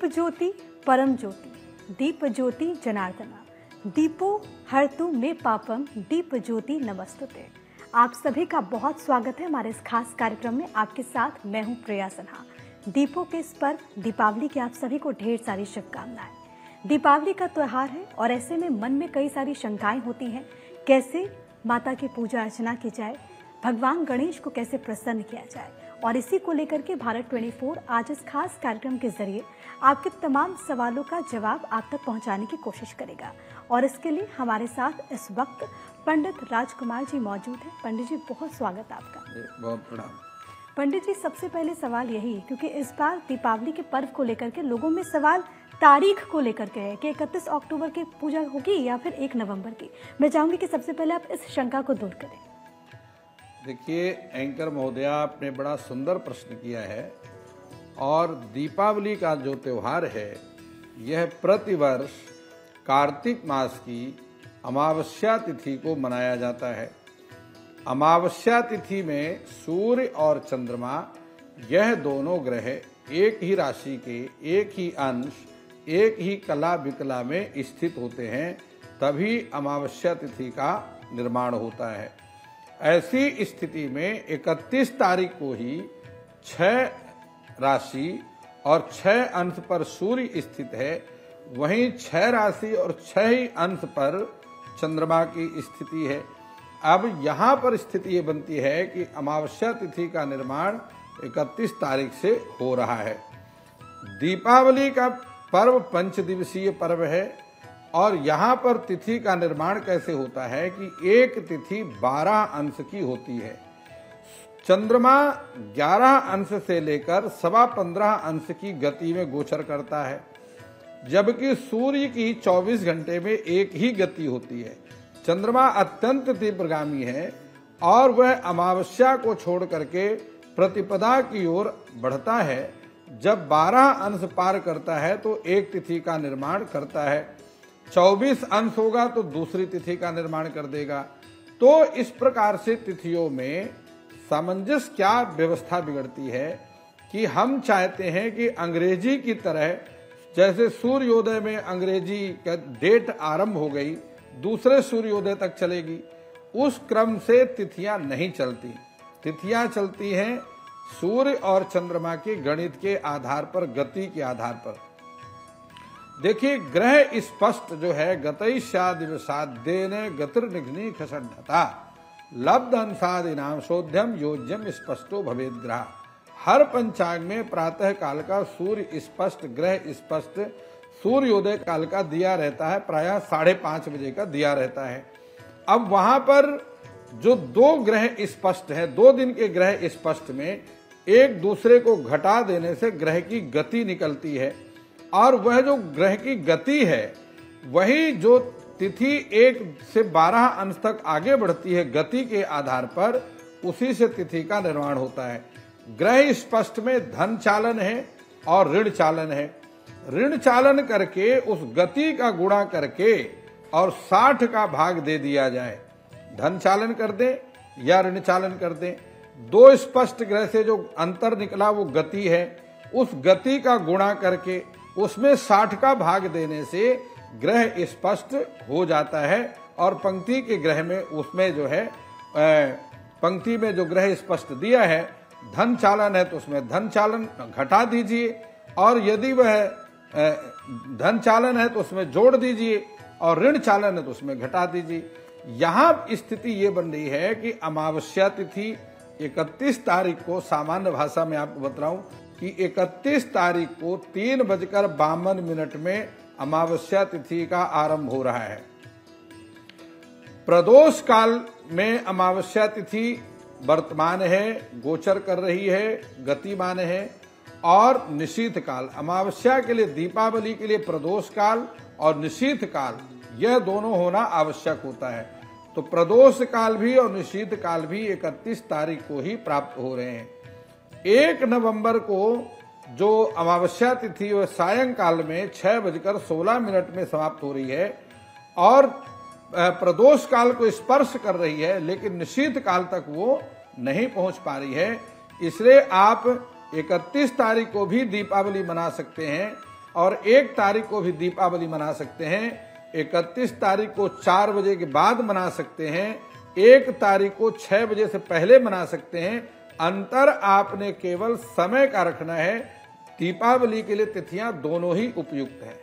ज्योति परम ज्योति, दीप ज्योति जनार्दना, दीपो हरतु मे पापम, दीप ज्योति नमस्तुते। आप सभी का बहुत स्वागत है हमारे इस खास कार्यक्रम में। आपके साथ मैं हूं प्रिया सन्हा। दीपों के इस पर्व दीपावली की आप सभी को ढेर सारी शुभकामनाएं। दीपावली का त्योहार है और ऐसे में मन में कई सारी शंकाएं होती हैं। कैसे माता की पूजा अर्चना की जाए, भगवान गणेश को कैसे प्रसन्न किया जाए, और इसी को लेकर के भारत 24 आज इस खास कार्यक्रम के जरिए आपके तमाम सवालों का जवाब आप तक पहुंचाने की कोशिश करेगा। और इसके लिए हमारे साथ इस वक्त पंडित राजकुमार जी मौजूद हैं। पंडित जी, बहुत स्वागत आपका। बहुत प्रणाम। पंडित जी, सबसे पहले सवाल यही है, क्योंकि इस बार दीपावली के पर्व को लेकर के लोगों में सवाल तारीख को लेकर के है कि 31 अक्टूबर की पूजा होगी या फिर 1 नवंबर की। मैं चाहूंगी कि सबसे पहले आप इस शंका को दूर करें। देखिए एंकर महोदया, आपने बड़ा सुंदर प्रश्न किया है। और दीपावली का जो त्योहार है यह प्रतिवर्ष कार्तिक मास की अमावस्या तिथि को मनाया जाता है। अमावस्या तिथि में सूर्य और चंद्रमा, यह दोनों ग्रह एक ही राशि के, एक ही अंश, एक ही कला विकला में स्थित होते हैं, तभी अमावस्या तिथि का निर्माण होता है। ऐसी स्थिति में 31 तारीख को ही 6 राशि और 6 अंश पर सूर्य स्थित है, वहीं 6 राशि और 6 ही अंश पर चंद्रमा की स्थिति है। अब यहाँ पर स्थिति ये बनती है कि अमावस्या तिथि का निर्माण 31 तारीख से हो रहा है। दीपावली का पर्व 5 दिवसीय पर्व है और यहाँ पर तिथि का निर्माण कैसे होता है कि एक तिथि 12 अंश की होती है। चंद्रमा 11 अंश से लेकर 15.25 अंश की गति में गोचर करता है, जबकि सूर्य की 24 घंटे में एक ही गति होती है। चंद्रमा अत्यंत तीव्रगामी है और वह अमावस्या को छोड़ करके प्रतिपदा की ओर बढ़ता है। जब 12 अंश पार करता है तो एक तिथि का निर्माण करता है, 24 अंश होगा तो दूसरी तिथि का निर्माण कर देगा। तो इस प्रकार से तिथियों में सामंजस्य क्या व्यवस्था बिगड़ती है कि हम चाहते हैं कि अंग्रेजी की तरह, जैसे सूर्योदय में अंग्रेजी का डेट आरंभ हो गई, दूसरे सूर्योदय तक चलेगी, उस क्रम से तिथियां नहीं चलती। तिथियां चलती हैं सूर्य और चंद्रमा के गणित के आधार पर, गति के आधार पर। देखिए ग्रह स्पष्ट जो है, गतैष्या दिवसाद्येन गतिर्निघ्नि खसड्ढता लब्ध अंसादिनाम शोध्यम योज्यम स्पष्टो भवेद ग्रह। हर पंचांग में प्रातः काल का सूर्य स्पष्ट, ग्रह स्पष्ट, सूर्योदय काल का दिया रहता है, प्रायः 5:30 बजे का दिया रहता है। अब वहां पर जो 2 ग्रह स्पष्ट है, 2 दिन के ग्रह स्पष्ट में एक दूसरे को घटा देने से ग्रह की गति निकलती है, और वह जो ग्रह की गति है वही जो तिथि 1 से 12 अंश तक आगे बढ़ती है गति के आधार पर, उसी से तिथि का निर्माण होता है। ग्रह स्पष्ट में धन चालन है और ऋण चालन है। ऋण चालन करके उस गति का गुणा करके और 60 का भाग दे दिया जाए, धन चालन कर दें या ऋण चालन कर दें। 2 स्पष्ट ग्रह से जो अंतर निकला वो गति है, उस गति का गुणा करके उसमें 60 का भाग देने से ग्रह स्पष्ट हो जाता है। और पंक्ति के ग्रह में उसमें जो है, पंक्ति में जो ग्रह स्पष्ट दिया है, धन चालन है तो उसमें धन चालन घटा दीजिए, और यदि वह धन चालन है तो उसमें जोड़ दीजिए, और ऋण चालन है तो उसमें घटा दीजिए। यहाँ स्थिति ये बन रही है कि अमावस्या तिथि 31 तारीख को, सामान्य भाषा में आपको बताऊं कि 31 तारीख को 3:52 में अमावस्या तिथि का आरंभ हो रहा है। प्रदोष काल में अमावस्या तिथि वर्तमान है, गोचर कर रही है, गतिमान है। और निशीथ काल, अमावस्या के लिए, दीपावली के लिए प्रदोष काल और निशीथ काल, यह दोनों होना आवश्यक होता है। तो प्रदोष काल भी और निशीथ काल भी 31 तारीख को ही प्राप्त हो रहे हैं। 1 नवंबर को जो अमावस्या तिथि वह सायंकाल में 6:16 में समाप्त हो रही है और प्रदोष काल को स्पर्श कर रही है, लेकिन निशीथ काल तक वो नहीं पहुंच पा रही है। इसलिए आप 31 तारीख को भी दीपावली मना सकते हैं और 1 तारीख को भी दीपावली मना सकते हैं, 31 तारीख को 4 बजे के बाद मना सकते हैं, 1 तारीख को 6 बजे से पहले मना सकते हैं। अंतर आपने केवल समय का रखना है। दीपावली के लिए तिथियां दोनों ही उपयुक्त हैं।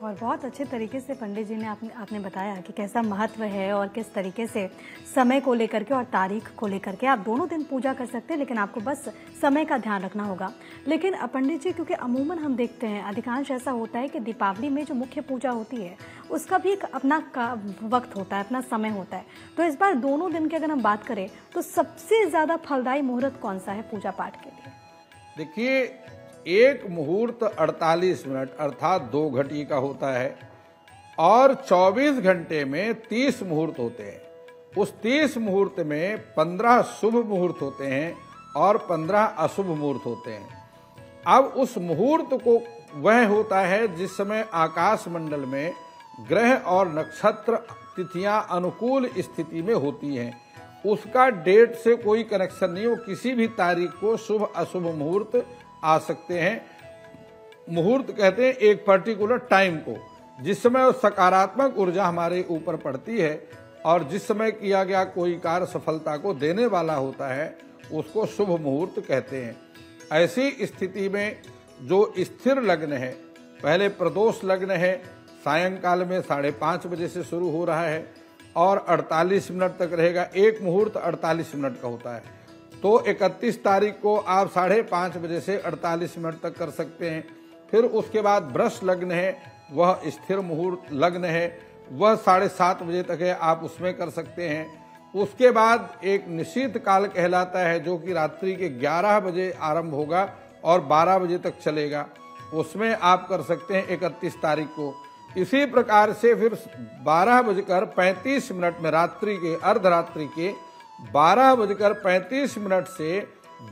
और बहुत अच्छे तरीके से पंडित जी ने आपने बताया कि कैसा महत्व है और किस तरीके से समय को लेकर के और तारीख को लेकर के आप दोनों दिन पूजा कर सकते हैं, लेकिन आपको बस समय का ध्यान रखना होगा। लेकिन पंडित जी, क्योंकि अमूमन हम देखते हैं अधिकांश ऐसा होता है कि दीपावली में जो मुख्य पूजा होती है उसका भी एक अपना वक्त होता है, अपना समय होता है। तो इस बार दोनों दिन की अगर हम बात करें तो सबसे ज़्यादा फलदायी मुहूर्त कौन सा है पूजा पाठ के लिए? देखिए, एक मुहूर्त 48 मिनट अर्थात 2 घटी का होता है और 24 घंटे में 30 मुहूर्त होते हैं। उस 30 मुहूर्त में 15 शुभ मुहूर्त होते हैं और 15 अशुभ मुहूर्त होते हैं। अब उस मुहूर्त को वह होता है जिस समय आकाश मंडल में ग्रह और नक्षत्र तिथियां अनुकूल स्थिति में होती हैं। उसका डेट से कोई कनेक्शन नहीं हो, किसी भी तारीख को शुभ अशुभ मुहूर्त आ सकते हैं। मुहूर्त कहते हैं एक पर्टिकुलर टाइम को, जिस समय सकारात्मक ऊर्जा हमारे ऊपर पड़ती है और जिस समय किया गया कोई कार्य सफलता को देने वाला होता है उसको शुभ मुहूर्त कहते हैं। ऐसी स्थिति में जो स्थिर लग्न है, पहले प्रदोष लग्न है, सायंकाल में 5:30 बजे से शुरू हो रहा है और 48 मिनट तक रहेगा। एक मुहूर्त 48 मिनट का होता है, तो 31 तारीख को आप 5:30 बजे से 48 मिनट तक कर सकते हैं। फिर उसके बाद वृष लग्न है, वह स्थिर मुहूर्त लग्न है, वह 7:30 बजे तक है, आप उसमें कर सकते हैं। उसके बाद एक निशीत काल कहलाता है जो कि रात्रि के 11 बजे आरंभ होगा और 12 बजे तक चलेगा, उसमें आप कर सकते हैं 31 तारीख को। इसी प्रकार से फिर 12:35 में रात्रि के अर्धरात्रि के 12:35 से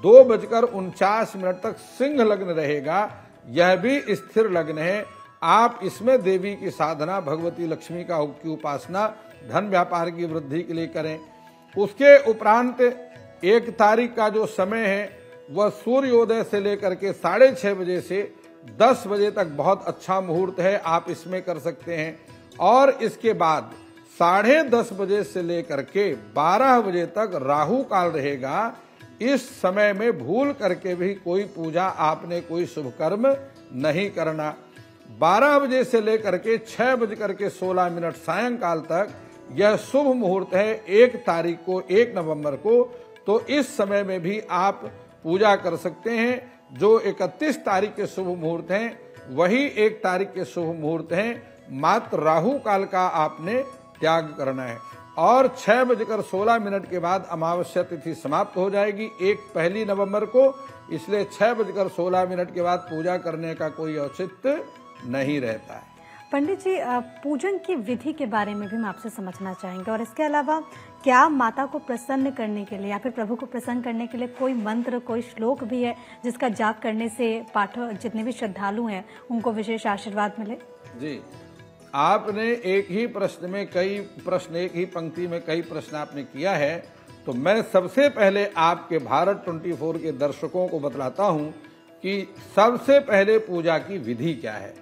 2:49 तक सिंह लग्न रहेगा। यह भी स्थिर लग्न है। आप इसमें देवी की साधना, भगवती लक्ष्मी की उपासना, धन व्यापार की वृद्धि के लिए करें। उसके उपरांत 1 तारीख का जो समय है वह सूर्योदय से लेकर के 6:30 बजे से 10 बजे तक बहुत अच्छा मुहूर्त है, आप इसमें कर सकते हैं। और इसके बाद 10:30 बजे से लेकर के 12 बजे तक राहु काल रहेगा। इस समय में भूल करके भी कोई पूजा, आपने कोई शुभ कर्म नहीं करना। 12 बजे से लेकर के 6:16 सायंकाल तक यह शुभ मुहूर्त है 1 तारीख को, 1 नवंबर को। तो इस समय में भी आप पूजा कर सकते हैं। जो 31 तारीख के शुभ मुहूर्त हैं वही 1 तारीख के शुभ मुहूर्त हैं। मात्र राहु काल का आपने त्याग करना है। और 6:16 के बाद अमावस्या तिथि समाप्त हो जाएगी 1 नवंबर को। इसलिए 6:16 के बाद पूजा करने का कोई औचित्य नहीं रहता है। पंडित जी, पूजन की विधि के बारे में भी हम आपसे समझना चाहेंगे, और इसके अलावा क्या माता को प्रसन्न करने के लिए या फिर प्रभु को प्रसन्न करने के लिए कोई मंत्र, कोई श्लोक भी है जिसका जाप करने से पाठक, जितने भी श्रद्धालु हैं, उनको विशेष आशीर्वाद मिले? जी, आपने एक ही प्रश्न में कई प्रश्न, एक ही पंक्ति में कई प्रश्न आपने किया है। तो मैं सबसे पहले आपके भारत 24 के दर्शकों को बतलाता हूं कि सबसे पहले पूजा की विधि क्या है।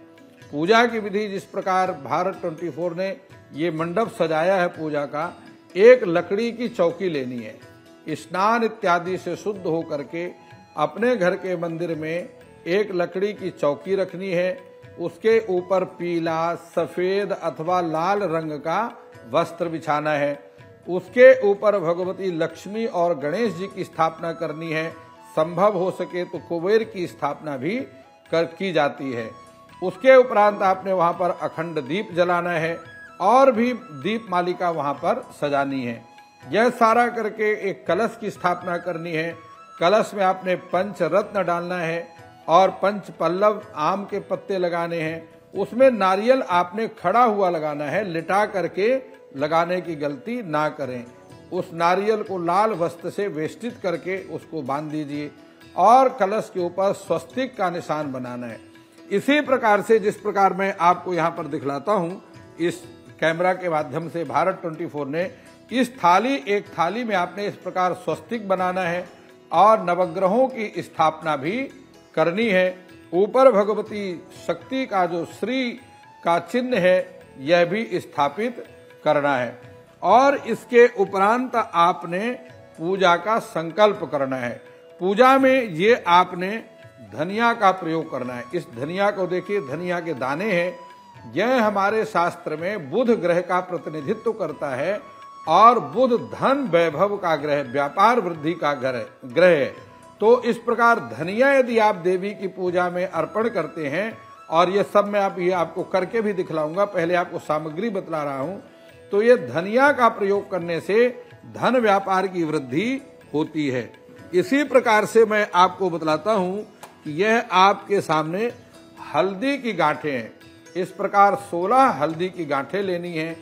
पूजा की विधि जिस प्रकार भारत 24 ने ये मंडप सजाया है पूजा का, एक लकड़ी की चौकी लेनी है, स्नान इत्यादि से शुद्ध हो करके अपने घर के मंदिर में एक लकड़ी की चौकी रखनी है। उसके ऊपर पीला, सफेद अथवा लाल रंग का वस्त्र बिछाना है। उसके ऊपर भगवती लक्ष्मी और गणेश जी की स्थापना करनी है। संभव हो सके तो कुबेर की स्थापना भी की जाती है। उसके उपरांत आपने वहां पर अखंड दीप जलाना है और भी दीप मालिका वहां पर सजानी है। यह सारा करके एक कलश की स्थापना करनी है। कलश में आपने पंचरत्न डालना है और 5 पल्लव आम के पत्ते लगाने हैं। उसमें नारियल आपने खड़ा हुआ लगाना है, लिटा करके लगाने की गलती ना करें। उस नारियल को लाल वस्त्र से वेष्टित करके उसको बांध दीजिए और कलश के ऊपर स्वस्तिक का निशान बनाना है। इसी प्रकार से जिस प्रकार मैं आपको यहाँ पर दिखलाता हूँ इस कैमरा के माध्यम से, भारत 24 ने इस एक थाली में आपने इस प्रकार स्वस्तिक बनाना है और नवग्रहों की स्थापना भी करनी है। ऊपर भगवती शक्ति का जो श्री का चिन्ह है यह भी स्थापित करना है। और इसके उपरांत आपने पूजा का संकल्प करना है। पूजा में ये आपने धनिया का प्रयोग करना है। इस धनिया को देखिए, धनिया के दाने हैं। यह हमारे शास्त्र में बुध ग्रह का प्रतिनिधित्व करता है और बुध धन वैभव का ग्रह, व्यापार वृद्धि का ग्रह है। तो इस प्रकार धनिया यदि आप देवी की पूजा में अर्पण करते हैं, और ये सब मैं आपको करके भी दिखलाऊंगा, पहले आपको सामग्री बतला रहा हूं, तो ये धनिया का प्रयोग करने से धन व्यापार की वृद्धि होती है। इसी प्रकार से मैं आपको बतलाता हूं कि यह आपके सामने हल्दी की गांठें हैं। इस प्रकार 16 हल्दी की गांठें लेनी हैं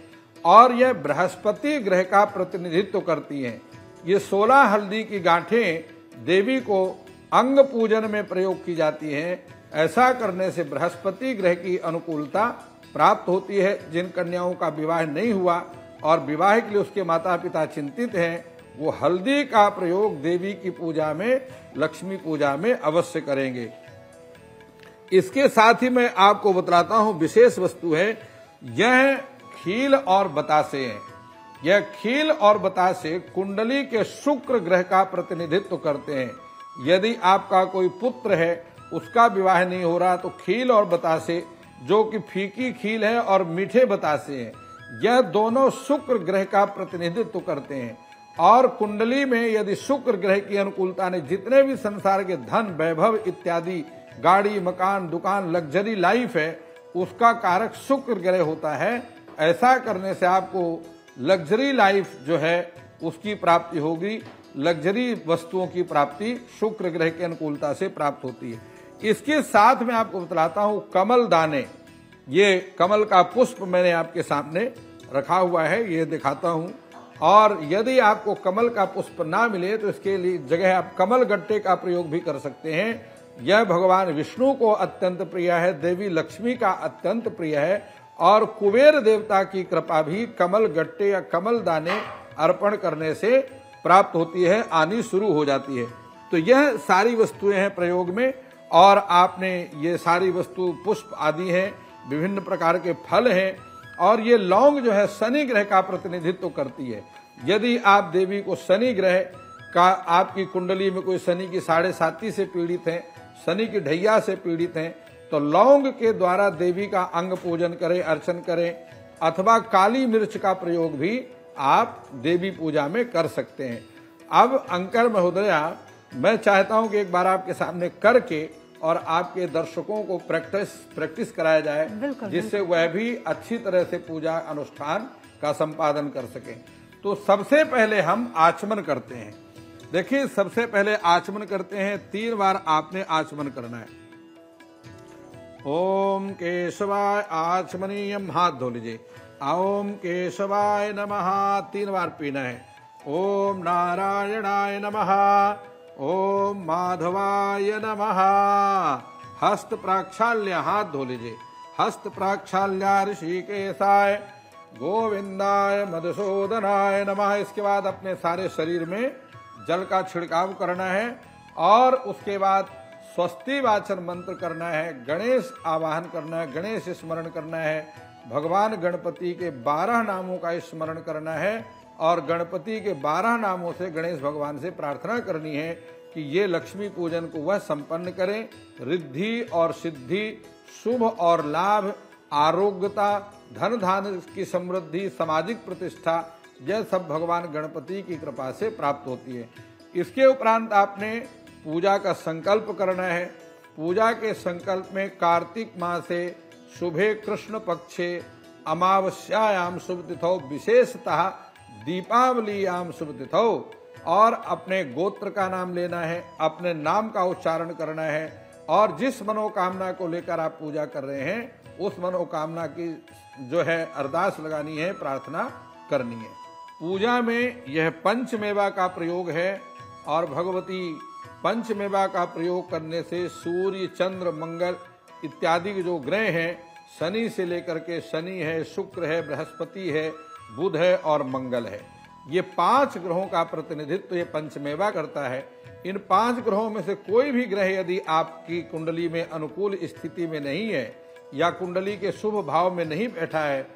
और यह बृहस्पति ग्रह का प्रतिनिधित्व करती हैं। ये 16 हल्दी की गांठें देवी को अंग पूजन में प्रयोग की जाती हैं। ऐसा करने से बृहस्पति ग्रह की अनुकूलता प्राप्त होती है। जिन कन्याओं का विवाह नहीं हुआ और विवाह के लिए उसके माता पिता चिंतित हैं, वो हल्दी का प्रयोग देवी की पूजा में, लक्ष्मी पूजा में अवश्य करेंगे। इसके साथ ही मैं आपको बतलाता हूं, विशेष वस्तु है, यह खील और बतासे हैं। यह खील और बतासे कुंडली के शुक्र ग्रह का प्रतिनिधित्व करते हैं। यदि आपका कोई पुत्र है, उसका विवाह नहीं हो रहा, तो खील और बतासे, जो कि फीकी खील है और मीठे बतासे हैं, यह दोनों शुक्र ग्रह का प्रतिनिधित्व करते हैं। और कुंडली में यदि शुक्र ग्रह की अनुकूलता ने जितने भी संसार के धन वैभव इत्यादि, गाड़ी मकान दुकान लग्जरी लाइफ है, उसका कारक शुक्र ग्रह होता है। ऐसा करने से आपको लग्जरी लाइफ जो है उसकी प्राप्ति होगी। लग्जरी वस्तुओं की प्राप्ति शुक्र ग्रह की अनुकूलता से प्राप्त होती है। इसके साथ में आपको बतलाता हूं कमल दाने। ये कमल का पुष्प मैंने आपके सामने रखा हुआ है, ये दिखाता हूं। और यदि आपको कमल का पुष्प ना मिले तो इसके लिए जगह आप कमल गट्टे का प्रयोग भी कर सकते हैं। यह भगवान विष्णु को अत्यंत प्रिय है, देवी लक्ष्मी का अत्यंत प्रिय है, और कुबेर देवता की कृपा भी कमल गट्टे या कमल दाने अर्पण करने से प्राप्त होती है, आनी शुरू हो जाती है। तो यह सारी वस्तुएं हैं प्रयोग में। और आपने ये सारी वस्तु पुष्प आदि हैं, विभिन्न प्रकार के फल हैं। और ये लौंग जो है शनि ग्रह का प्रतिनिधित्व करती है। यदि आप देवी को शनि ग्रह का, आपकी कुंडली में कोई शनि की 7.5 से पीड़ित हैं, शनि की ढैया से पीड़ित हैं, तो लौंग के द्वारा देवी का अंग पूजन करें, अर्चन करें, अथवा काली मिर्च का प्रयोग भी आप देवी पूजा में कर सकते हैं। अब अंकर महोदया, मैं चाहता हूं कि एक बार आपके सामने करके और आपके दर्शकों को प्रैक्टिस कराया जाए, जिससे वह भी अच्छी तरह से पूजा अनुष्ठान का संपादन कर सकें। तो सबसे पहले हम आचमन करते हैं। देखिए, सबसे पहले आचमन करते हैं। 3 बार आपने आचमन करना है। ओम केशवाय आचमनीयम, हाथ धो लीजिए। ओम केशवाय नमः 3 बार पीना है। ओम नारायणाय नमः, ओम माधवाय नमः। हस्त प्राक्षाल्य, हाथ धो लीजिए। हस्त प्राक्षाल्य ऋषिकेशाय गोविंदाय मधुसूदनाय नमः। इसके बाद अपने सारे शरीर में जल का छिड़काव करना है और उसके बाद स्वस्ति वाचन मंत्र करना है, गणेश आवाहन करना है, गणेश स्मरण करना है, भगवान गणपति के 12 नामों का स्मरण करना है और गणपति के 12 नामों से गणेश भगवान से प्रार्थना करनी है कि ये लक्ष्मी पूजन को वह संपन्न करें। रिद्धि और सिद्धि, शुभ और लाभ, आरोग्यता, धन धान की समृद्धि, सामाजिक प्रतिष्ठा, यह सब भगवान गणपति की कृपा से प्राप्त होती है। इसके उपरांत आपने पूजा का संकल्प करना है। पूजा के संकल्प में कार्तिक मासे शुभे कृष्ण पक्षे अमावस्यायाम शुभ तिथौ, विशेषतः दीपावलीयाम शुभ तिथौ, और अपने गोत्र का नाम लेना है, अपने नाम का उच्चारण करना है और जिस मनोकामना को लेकर आप पूजा कर रहे हैं उस मनोकामना की जो है अरदास लगानी है, प्रार्थना करनी है। पूजा में यह पंचमेवा का प्रयोग है और भगवती पंचमेवा का प्रयोग करने से सूर्य, चंद्र, मंगल इत्यादि जो ग्रह हैं, शनि से लेकर के, शनि है, शुक्र है, बृहस्पति है, बुध है और मंगल है, ये 5 ग्रहों का प्रतिनिधित्व ये पंचमेवा करता है। इन 5 ग्रहों में से कोई भी ग्रह यदि आपकी कुंडली में अनुकूल स्थिति में नहीं है या कुंडली के शुभ भाव में नहीं बैठा है,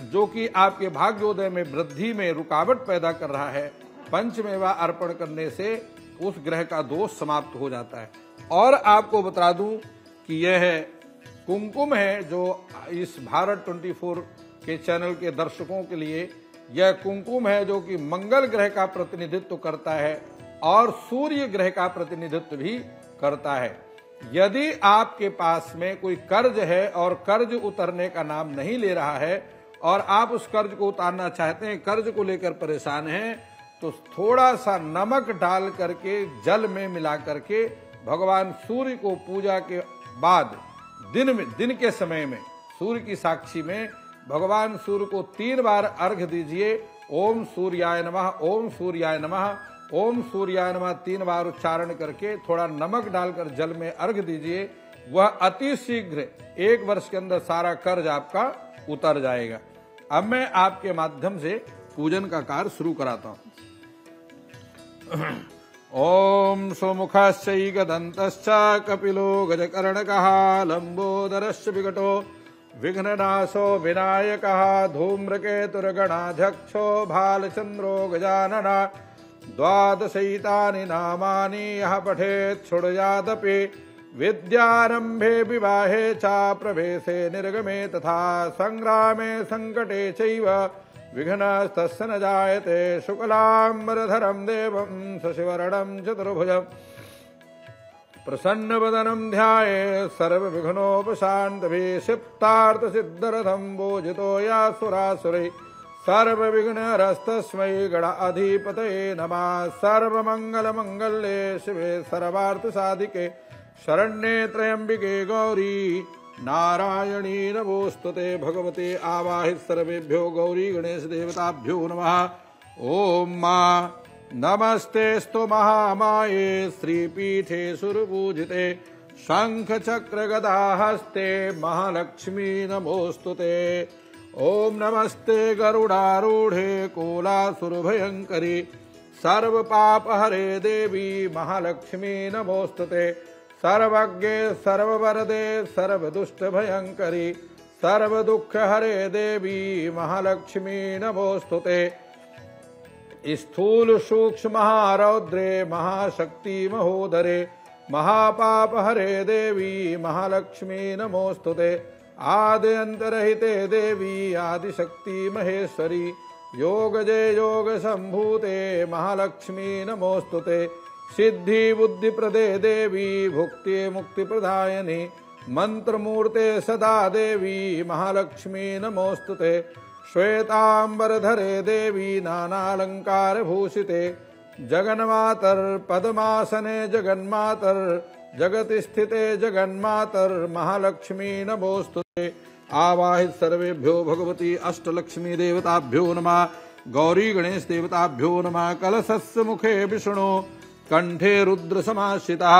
जो कि आपके भाग्योदय में वृद्धि में रुकावट पैदा कर रहा है, पंचमेवा अर्पण करने से उस ग्रह का दोष समाप्त हो जाता है। और आपको बता दूं कि यह है कुमकुम है, जो इस भारत 24 के चैनल के दर्शकों के लिए यह कुमकुम है, जो कि मंगल ग्रह का प्रतिनिधित्व करता है और सूर्य ग्रह का प्रतिनिधित्व भी करता है। यदि आपके पास में कोई कर्ज है और कर्ज उतरने का नाम नहीं ले रहा है और आप उस कर्ज को उतारना चाहते हैं, कर्ज को लेकर परेशान हैं, तो थोड़ा सा नमक डाल करके जल में मिला करके भगवान सूर्य को पूजा के बाद दिन के समय में सूर्य की साक्षी में भगवान सूर्य को 3 बार अर्घ दीजिए। ओम सूर्याय नमः, ओम सूर्याय नमः, ओम सूर्याय नमः 3 बार उच्चारण करके थोड़ा नमक डालकर जल में अर्घ दीजिए। वह अति शीघ्र 1 वर्ष के अंदर सारा कर्ज आपका उतर जाएगा। अब मैं आपके माध्यम से पूजन का कार्य शुरू कराता हूं। ओम सुमुखश्चैकदन्तश्च कपिलो गजकर्णकः लंबोदरश्च विकटो विघ्ननाशो विनायकः धूम्रकेतुर्गणाध्यक्षो भालचन्द्रो गजाननः 12 नामानि यः पठेत् शृणुयादपि विद्यारम्भे विवाहे च प्रवेशे निर्गमे तथा संग्रामे संकटे चैव विघ्नस्तस्य न जायते। शुक्लाम्बरधरं देवं शशिवर्णं चतुर्भुजं प्रसन्नवदनं ध्यायेत् सर्वविघ्नोपशान्तये। सिद्धार्थसिद्धरथं पूजितो यासुरासुरैः सर्वविघ्नहरस्तस्मै गणाधिपतये नमः। सर्वमङ्गलमङ्गल्ये शिवे सर्वार्थसाधिके शरण्ये त्र्यम्बिके गौरी नारायणी नमोस्तुते। भगवते आवाहित सर्वेभ्यो गौरी गणेश देवताभ्यो नमः। ओम मां नमस्तेस्तु महामाये श्रीपीठे सुरपूजिते शंख चक्र गदा हस्ते महालक्ष्मी नमोस्तुते। ओम नमस्ते गरुडारूढ़े कोलासुरभयंकरी सर्वपापहरे देवी महालक्ष्मी नमोस्तुते। सर्वज्ञे सर्ववरदे सर्वदुष्टभयंकरी सर्वदुःखहरे देवी महालक्ष्मी नमोस्तुते। स्थूल सूक्ष्म महारौद्रे महाशक्ति महोदरे महापापहरे देवी महालक्ष्मी नमोस्तुते। आदि अंतरहिते देवी आदिशक्ति महेश्वरी योगजे योग संभूते महालक्ष्मी नमोस्तुते। सिद्धि बुद्धि प्रदे देवी भुक्ति मुक्ति प्रदायिनी मंत्रमूर्ते सदा देवी महालक्ष्मी नमोस्तुते। श्वेतांबरधरे देवी नानालंकार भूषिते जगन्मातर पद्मासने जगन्मातर जगत स्थिते जगन्मातर महालक्ष्मी नमोस्तुते। आवाहित सर्वेभ्यो भगवती अष्टलक्ष्मी देवताभ्यो नमः। गौरी गणेश देवताभ्यो नमः। कलशस्य मुखे विष्णु कंठे रुद्र समाश्रिता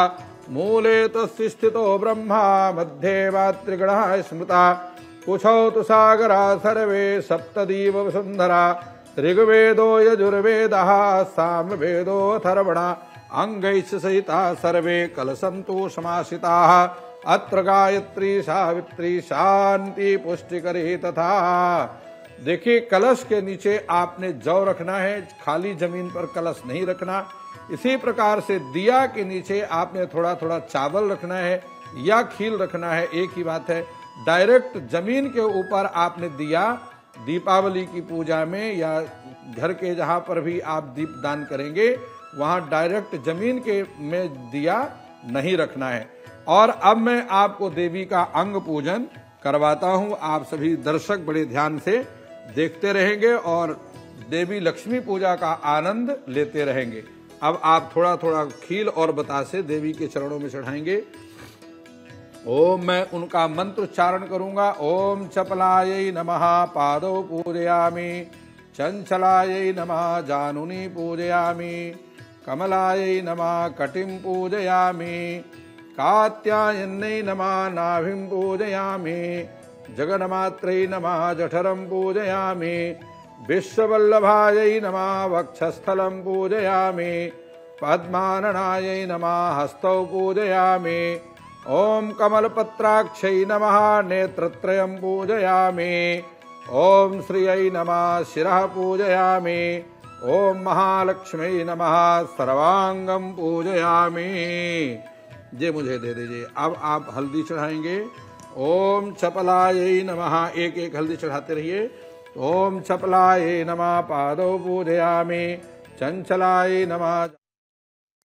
मूले तस्य स्थितो ब्रह्मा मध्ये वात्रिगणः स्मृता कुशौ तु सागरा सर्वे सप्तदीप वसुंधरा ऋग्वेदो यजुर्वेदः सामवेदो अथर्वणा अंगैश्च सहिता सर्वे कलशन्तु समाश्रिताः अत्र गायत्री सावित्री शांति पुष्टिकरी तथा। देखिए, कलश के नीचे आपने जौ रखना है, खाली जमीन पर कलश नहीं रखना। इसी प्रकार से दिया के नीचे आपने थोड़ा थोड़ा चावल रखना है या खील रखना है, एक ही बात है। डायरेक्ट जमीन के ऊपर आपने दिया दीपावली की पूजा में या घर के जहां पर भी आप दीप दान करेंगे वहां डायरेक्ट जमीन के में दिया नहीं रखना है। और अब मैं आपको देवी का अंग पूजन करवाता हूं। आप सभी दर्शक बड़े ध्यान से देखते रहेंगे और देवी लक्ष्मी पूजा का आनंद लेते रहेंगे। अब आप थोड़ा थोड़ा खील और बतासे देवी के चरणों में चढ़ाएंगे। ओम मैं उनका मंत्र उच्चारण करूंगा। ओम चपलायै नमः पादौ पूजयामि, चंचलायै नमः जानुनी पूजयामि, कमलायै नमः कटिं पूजयामि, कात्यायन्यै नमः नाभिं पूजयामि, जगन्मात्रै नमः जठरं पूजयामि, विश्ववल्लभायै नमः वक्षस्थलं पूजयामि, पद्माननायै नमः हस्तौ पूजयामि, ॐ कमलपत्राक्षै नमः नेत्रत्रयं पूजयामि, ॐ श्रियै नमः शिरः पूजयामि, ॐ महालक्ष्मी नमः सर्वांगं पूजयामि। ये मुझे दे दीजिए। अब आप हल्दी चढ़ाएंगे। ओम चपलायै नमः, एक एक हल्दी चढ़ाते रहिए। ओम चपलायै नमः पादौ पूजयामि, चंचलायै नमः।